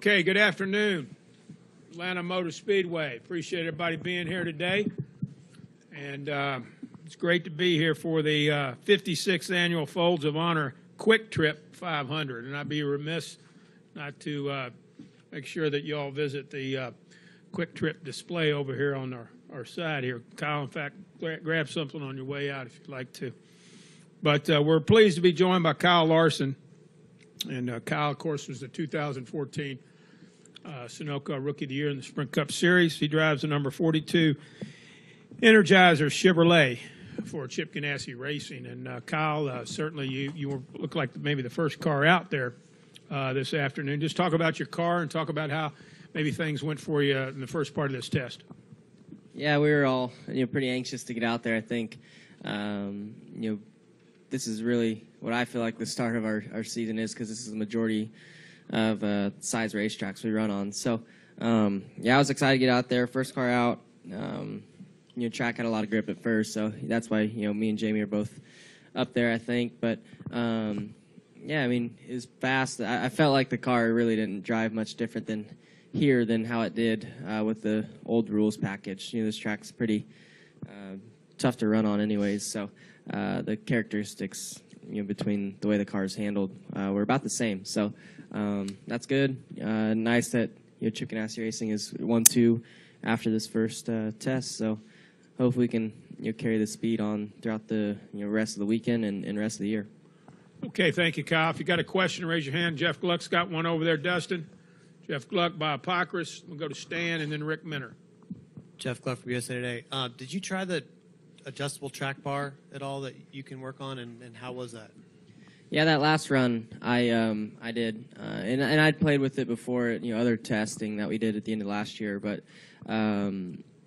Okay, good afternoon, Atlanta Motor Speedway. Appreciate everybody being here today. And it's great to be here for the 56th Annual Folds of Honor Quick Trip 500. And I'd be remiss not to make sure that you all visit the Quick Trip display over here on our side here. Kyle, in fact, grab something on your way out if you'd like to. But we're pleased to be joined by Kyle Larson. And Kyle, of course, was the 2014 Sunoco Rookie of the Year in the Sprint Cup Series. He drives the number 42 Energizer Chevrolet for Chip Ganassi Racing. And Kyle, certainly you look like maybe the first car out there this afternoon. Just talk about your car and talk about how maybe things went for you in the first part of this test. Yeah, we were all pretty anxious to get out there. I think this is really what I feel like the start of our season is, because this is the majority of size racetracks we run on. So, I was excited to get out there. First car out. Track had a lot of grip at first, so that's why me and Jamie are both up there, I think. But it was fast. I felt like the car really didn't drive much different than how it did with the old rules package. This track's pretty tough to run on, anyways. So the characteristics between the way the car is handled were about the same. So that's good. Nice that Chip Ganassi Racing is 1-2 after this first test. So hopefully we can carry the speed on throughout the rest of the weekend and rest of the year. Okay, thank you, Kyle. If you got a question, raise your hand. Jeff Gluck's got one over there. Dustin. Jeff Gluck, Bob Pockrass. We'll go to Stan and then Rick Minner. Jeff Gluck from USA Today. Did you try the adjustable track bar at all that you can work on, and how was that? Yeah, that last run I did, and I'd played with it before, other testing that we did at the end of last year. But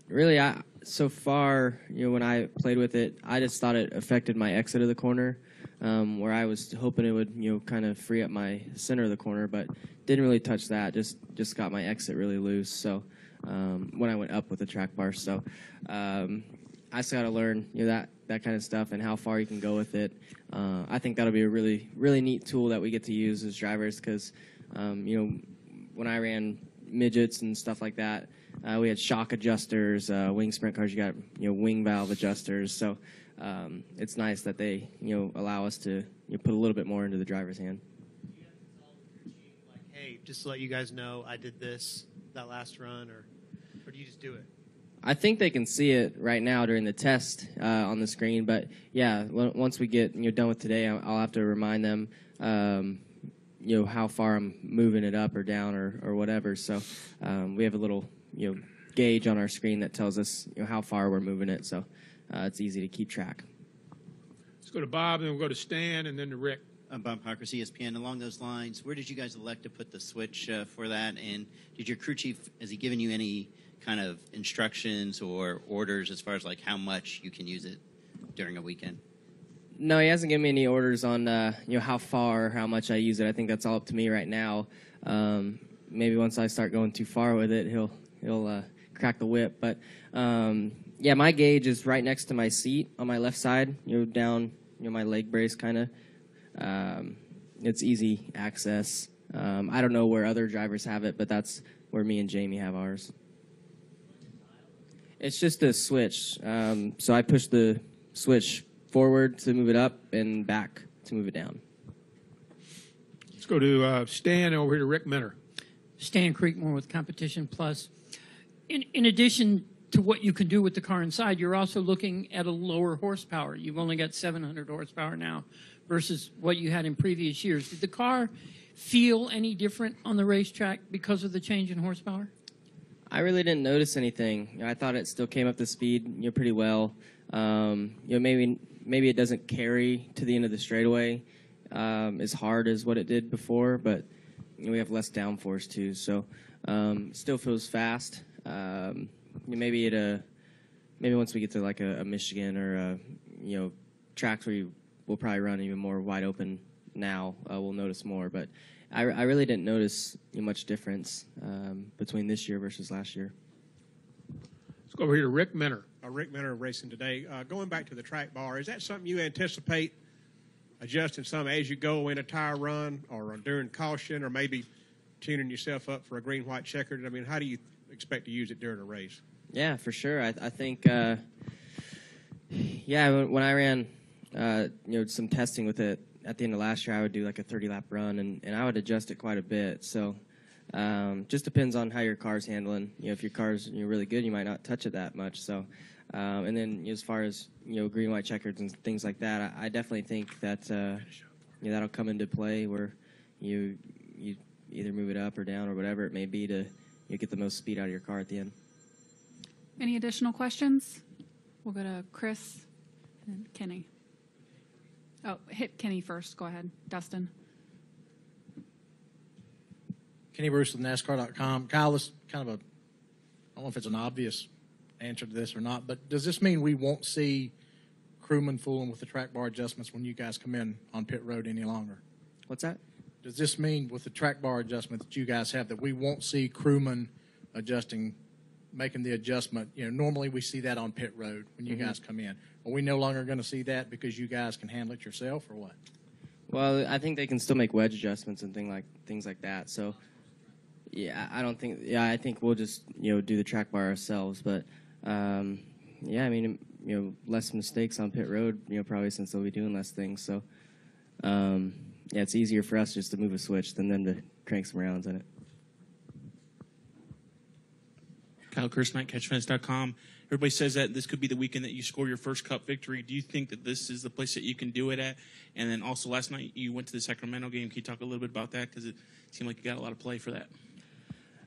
really, so far, when I played with it, I just thought it affected my exit of the corner, where I was hoping it would kind of free up my center of the corner, but didn't really touch that. Just got my exit really loose. So when I went up with the track bar, so. I still got to learn that kind of stuff and how far you can go with it. I think that'll be a really, really neat tool that we get to use as drivers, because when I ran midgets and stuff like that, we had shock adjusters, wing sprint cars. You got wing valve adjusters. So it's nice that they allow us to put a little bit more into the driver's hand. Do you have to tell your team, like, hey, just to let you guys know I did that last run, or do you just do it? I think they can see it right now during the test on the screen. But, yeah, once we get done with today, I'll have to remind them, how far I'm moving it up or down or whatever. So we have a little, gauge on our screen that tells us how far we're moving it. So it's easy to keep track. Let's go to Bob, and then we'll go to Stan, and then to Rick. I'm Bob Pockrass, ESPN. Along those lines, where did you guys elect to put the switch for that? And did your crew chief, has he given you any kind of instructions or orders as far as like how much you can use it during a weekend? No, he hasn't given me any orders on how far or how much I use it. I think that's all up to me right now. Maybe once I start going too far with it, he'll crack the whip. But my gauge is right next to my seat on my left side. Down my leg brace kind of. It's easy access. I don't know where other drivers have it, but that's where me and Jamie have ours. It's just a switch. So I push the switch forward to move it up and back to move it down. Let's go to Stan, over here to Rick Minner. Stan Creekmore with Competition Plus. In addition to what you can do with the car inside, you're also looking at a lower horsepower. You've only got 700 horsepower now versus what you had in previous years. Did the car feel any different on the racetrack because of the change in horsepower? I really didn't notice anything. I thought it still came up to speed pretty well. Maybe it doesn't carry to the end of the straightaway as hard as what it did before, but we have less downforce too, so it still feels fast. Maybe once we get to like a Michigan or tracks where we'll probably run even more wide open now, we'll notice more. But I really didn't notice much difference between this year versus last year. Let's go over here to Rick Minner. Rick Minner of Racing Today. Going back to the track bar, is that something you anticipate adjusting some as you go in a tire run or during caution, or maybe tuning yourself up for a green, white, checkered? I mean, how do you expect to use it during a race? Yeah, for sure. I think, when I ran, some testing with it at the end of last year, I would do like a 30-lap run, and I would adjust it quite a bit. So just depends on how your car's handling. If your car's really good, you might not touch it that much. So, and then as far as green, white, checkers and things like that, I definitely think that that'll come into play where you either move it up or down or whatever it may be to get the most speed out of your car at the end. Any additional questions? We'll go to Chris and then Kenny. Oh, hit Kenny first. Go ahead, Dustin. Kenny Bruce with NASCAR.com. Kyle, this kind of I don't know if it's an obvious answer to this or not, but does this mean we won't see crewmen fooling with the track bar adjustments when you guys come in on pit road any longer? What's that? Does this mean with the track bar adjustment that you guys have that we won't see crewmen making the adjustment? Normally we see that on pit road when you guys come in. Are we no longer going to see that because you guys can handle it yourself or what? Well, I think they can still make wedge adjustments and things like that. So, I think we'll just do the track bar ourselves. But less mistakes on pit road. Probably since they'll be doing less things. So, it's easier for us just to move a switch than them to crank some rounds in it. Kyle Kirsten, catchfence.com. Everybody says that this could be the weekend that you score your first Cup victory. Do you think that this is the place that you can do it at? And then also last night you went to the Sacramento game. Can you talk a little bit about that? Because it seemed like you got a lot of play for that.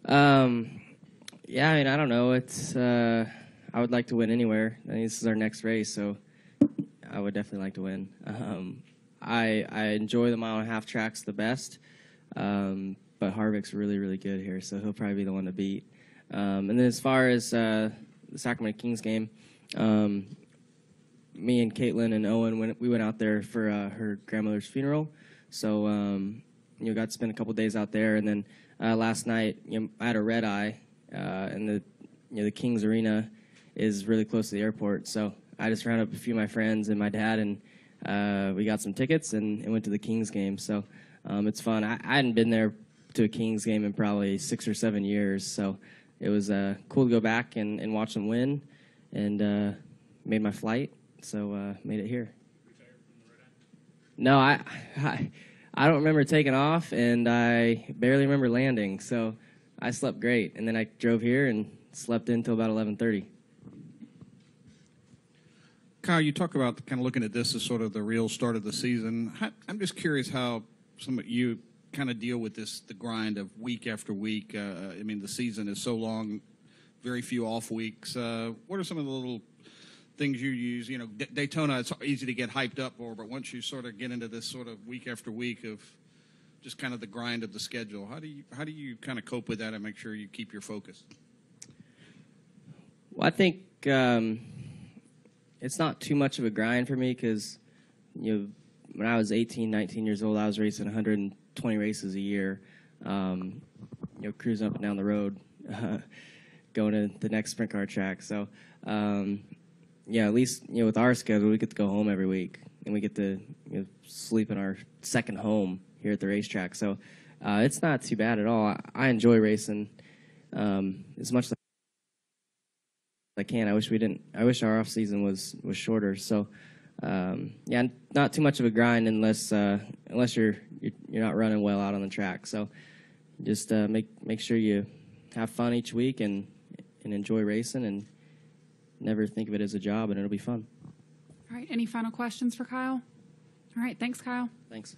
I don't know. It's I would like to win anywhere. I mean, this is our next race, so I would definitely like to win. I enjoy the mile-and-a-half tracks the best, but Harvick's really, really good here, so he'll probably be the one to beat. And then as far as the Sacramento Kings game, me and Caitlin and Owen we went out there for her grandmother's funeral. So got to spend a couple days out there, and then last night I had a red eye, and the Kings Arena is really close to the airport. So I just rounded up a few of my friends and my dad, and we got some tickets and went to the Kings game. So it's fun. I hadn't been there to a Kings game in probably 6 or 7 years, so it was cool to go back and watch them win, and made my flight, so made it here. No, I don't remember taking off, and I barely remember landing, so I slept great, and then I drove here and slept in until about 11:30. Kyle, you talk about kind of looking at this as sort of the real start of the season. I'm just curious how some of you kind of deal with the grind of week after week. I mean, the season is so long, very few off weeks. What are some of the little things you use? Daytona, it's easy to get hyped up for, but once you sort of get into this sort of week after week of just kind of the grind of the schedule, how do you kind of cope with that and make sure you keep your focus? Well, I think it's not too much of a grind for me because, when I was 18, 19 years old, I was racing 120 races a year, cruising up and down the road, going to the next sprint car track. So, at least, with our schedule, we get to go home every week, and we get to sleep in our second home here at the racetrack. So it's not too bad at all. I enjoy racing as much as I can. I wish our off season was shorter. So not too much of a grind unless you're not running well out on the track. So just make sure you have fun each week and enjoy racing and never think of it as a job, and it'll be fun. All right. Any final questions for Kyle? All right. Thanks, Kyle. Thanks.